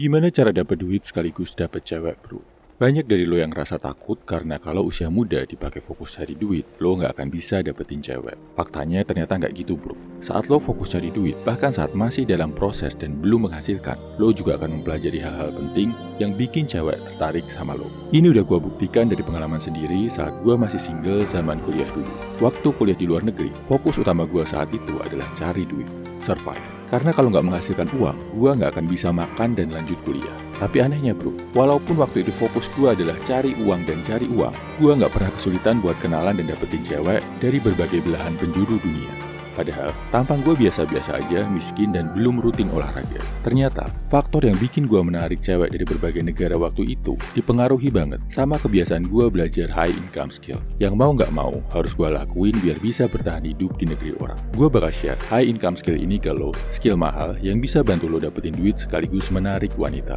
Gimana cara dapat duit sekaligus dapat cewek, bro? Banyak dari lo yang ngerasa takut karena kalau usia muda dipakai fokus cari duit, lo nggak akan bisa dapetin cewek. Faktanya ternyata nggak gitu, bro. Saat lo fokus cari duit, bahkan saat masih dalam proses dan belum menghasilkan, lo juga akan mempelajari hal-hal penting yang bikin cewek tertarik sama lo. Ini udah gue buktikan dari pengalaman sendiri saat gue masih single zaman kuliah dulu. Waktu kuliah di luar negeri, fokus utama gue saat itu adalah cari duit, survive. Karena kalau nggak menghasilkan uang, gue nggak akan bisa makan dan lanjut kuliah. Tapi anehnya, bro, walaupun waktu itu fokus gue adalah cari uang dan cari uang, gue nggak pernah kesulitan buat kenalan dan dapetin cewek dari berbagai belahan penjuru dunia. Padahal, tampang gue biasa-biasa aja, miskin, dan belum rutin olahraga. Ternyata, faktor yang bikin gue menarik cewek dari berbagai negara waktu itu dipengaruhi banget sama kebiasaan gue belajar high income skill. Yang mau nggak mau, harus gue lakuin biar bisa bertahan hidup di negeri orang. Gue bakal share high income skill ini ke lo, skill mahal yang bisa bantu lo dapetin duit sekaligus menarik wanita.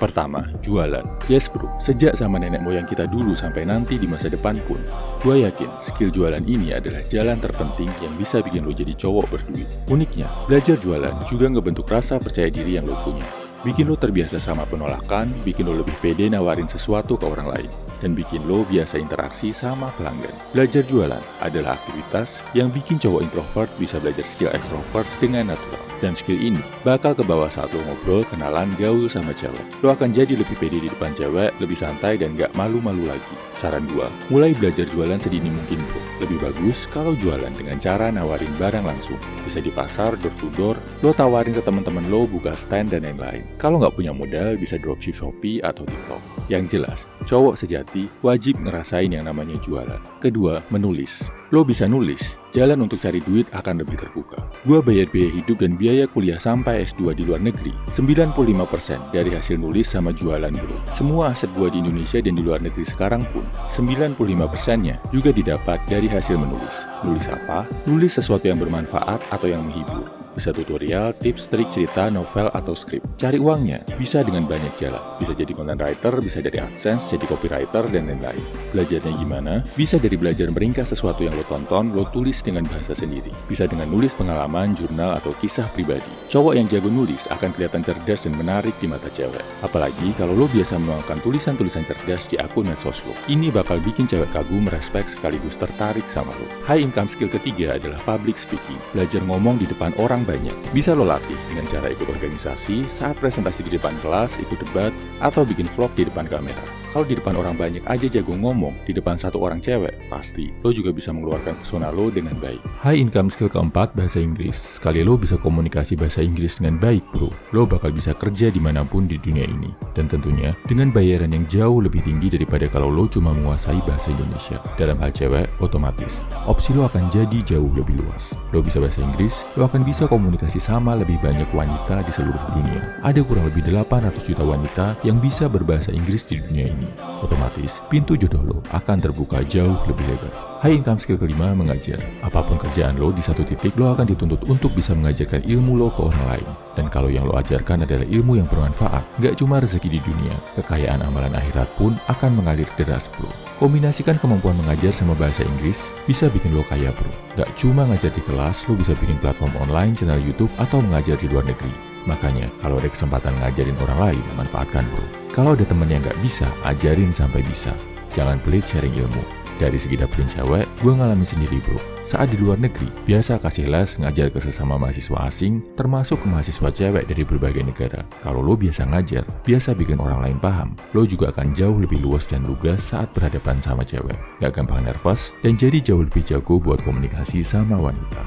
Pertama, jualan. Yes bro, sejak zaman nenek moyang kita dulu sampai nanti di masa depan pun, gue yakin skill jualan ini adalah jalan terpenting yang bisa bikin lo jadi cowok berduit. Uniknya, belajar jualan juga ngebentuk rasa percaya diri yang lo punya. Bikin lo terbiasa sama penolakan, bikin lo lebih pede nawarin sesuatu ke orang lain, dan bikin lo biasa interaksi sama pelanggan. Belajar jualan adalah aktivitas yang bikin cowok introvert bisa belajar skill extrovert dengan natural. Dan skill ini bakal kebawa saat lo ngobrol, kenalan, gaul sama cewek. Lo akan jadi lebih pede di depan cewek, lebih santai dan gak malu-malu lagi. Saran gua, mulai belajar jualan sedini mungkin bro. Lebih bagus kalau jualan dengan cara nawarin barang langsung. Bisa di pasar, door to door, lo tawarin ke teman-teman lo, buka stand dan lain-lain. Kalau nggak punya modal, bisa dropship Shopee atau TikTok. Yang jelas, cowok sejati wajib ngerasain yang namanya jualan. Kedua, menulis. Lo bisa nulis, jalan untuk cari duit akan lebih terbuka. Gua bayar biaya hidup dan biaya kuliah sampai S2 di luar negeri. 95% dari hasil nulis sama jualan bro. Semua aset gua di Indonesia dan di luar negeri sekarang pun, 95%-nya juga didapat dari hasil menulis. Nulis apa? Nulis sesuatu yang bermanfaat atau yang menghibur. Bisa tutorial, tips, trik, cerita, novel, atau skrip. Cari uangnya bisa dengan banyak jalan. Bisa jadi content writer, bisa dari AdSense, jadi copywriter, dan lain-lain. Belajarnya gimana? Bisa dari belajar meringkas sesuatu yang lo tonton, lo tulis dengan bahasa sendiri. Bisa dengan nulis pengalaman, jurnal, atau kisah pribadi. Cowok yang jago nulis akan kelihatan cerdas dan menarik di mata cewek. Apalagi kalau lo biasa menuangkan tulisan-tulisan cerdas di akun medsos lo. Ini bakal bikin cewek kagum, respect, sekaligus tertarik sama lo. High income skill ketiga adalah public speaking. Belajar ngomong di depan orang banyak. Bisa lo latih dengan cara ikut organisasi, saat presentasi di depan kelas, ikut debat, atau bikin vlog di depan kamera. Kalau di depan orang banyak aja jago ngomong, di depan satu orang cewek, pasti lo juga bisa mengeluarkan pesona lo dengan baik. High income skill keempat, bahasa Inggris. Sekali lo bisa komunikasi bahasa Inggris dengan baik bro, lo bakal bisa kerja dimanapun di dunia ini. Dan tentunya, dengan bayaran yang jauh lebih tinggi daripada kalau lo cuma menguasai bahasa Indonesia. Dalam hal cewek, otomatis, opsi lo akan jadi jauh lebih luas. Lo bisa bahasa Inggris, lo akan bisa komunikasi sama lebih banyak wanita di seluruh dunia. Ada kurang lebih 800 juta wanita yang bisa berbahasa Inggris di dunia ini. Otomatis, pintu jodoh lo akan terbuka jauh lebih lebar. High income skill kelima, mengajar. Apapun kerjaan lo, di satu titik lo akan dituntut untuk bisa mengajarkan ilmu lo ke orang lain. Dan kalau yang lo ajarkan adalah ilmu yang bermanfaat, gak cuma rezeki di dunia, kekayaan amalan akhirat pun akan mengalir deras bro. Kombinasikan kemampuan mengajar sama bahasa Inggris, bisa bikin lo kaya bro. Gak cuma ngajar di kelas, lo bisa bikin platform online, channel YouTube, atau mengajar di luar negeri. Makanya, kalau ada kesempatan ngajarin orang lain, manfaatkan bro. Kalau ada temen yang gak bisa, ajarin sampai bisa. Jangan pelit sharing ilmu. Dari segi dapetin cewek, gue ngalamin sendiri bro. Saat di luar negeri, biasa kasih les ngajar ke sesama mahasiswa asing, termasuk ke mahasiswa cewek dari berbagai negara. Kalau lo biasa ngajar, biasa bikin orang lain paham, lo juga akan jauh lebih luas dan lugas saat berhadapan sama cewek. Gak gampang nervous, dan jadi jauh lebih jago buat komunikasi sama wanita.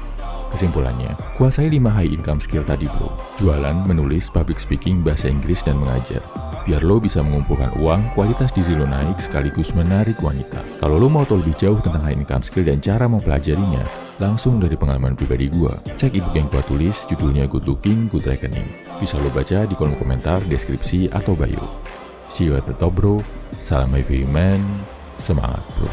Kesimpulannya, kuasai 5 high income skill tadi bro. Jualan, menulis, public speaking, bahasa Inggris, dan mengajar. Biar lo bisa mengumpulkan uang, kualitas diri lo naik sekaligus menarik wanita. Kalau lo mau tahu lebih jauh tentang high income skill dan cara mempelajarinya, langsung dari pengalaman pribadi gua. Cek ebook yang gua tulis, judulnya Good Looking, Good Reckoning. Bisa lo baca di kolom komentar, deskripsi, atau bio. See you at the top bro. Salam my very man. Semangat bro.